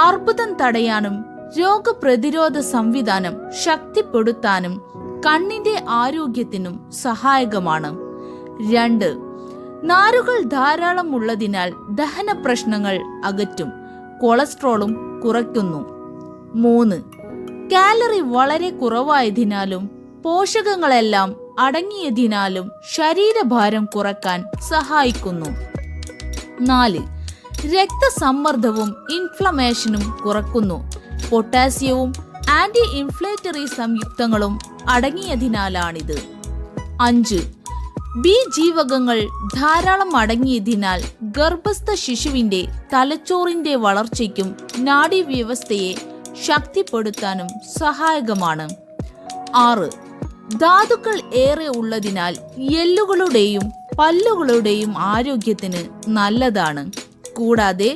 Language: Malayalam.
അർബുദം തടയാനും രോഗപ്രതിരോധ സംവിധാനം ശക്തിപ്പെടുത്താനും കണ്ണിന്റെ ആരോഗ്യത്തിനും സഹായകമാണ്. 2. നാരുകൾ ധാരാളം ഉള്ളതിനാൽ ദഹന പ്രശ്നങ്ങൾ അകറ്റും, കൊളസ്ട്രോളും കുറയ്ക്കുന്നു. 3. കാലറി വളരെ കുറവായതിനാലും പോഷകങ്ങളെല്ലാം അടങ്ങിയതിനാലും ശരീരഭാരം കുറയ്ക്കാൻ സഹായിക്കുന്നു. 4. രക്തസമ്മർദ്ദവും ഇൻഫ്ലമേഷനും കുറയ്ക്കുന്നു. പൊട്ടാസ്യവും ആന്റി ഇൻഫ്ലേറ്ററി സംയുക്തങ്ങളും അടങ്ങിയതിനാലാണിത്. 5. ബി ജീവകങ്ങൾ ധാരാളം അടങ്ങിയതിനാൽ ഗർഭസ്ഥ ശിശുവിന്റെ തലച്ചോറിന്റെ വളർച്ചയ്ക്കും നാഡീവ്യവസ്ഥയെ ശക്തിപ്പെടുത്താനും സഹായകമാണ്. 6. ധാതുക്കൾ ഏറെ ഉള്ളതിനാൽ എല്ലുകളുടെയും പല്ലുകളുടെയും ആരോഗ്യത്തിന് നല്ലതാണ്. കൂടാതെ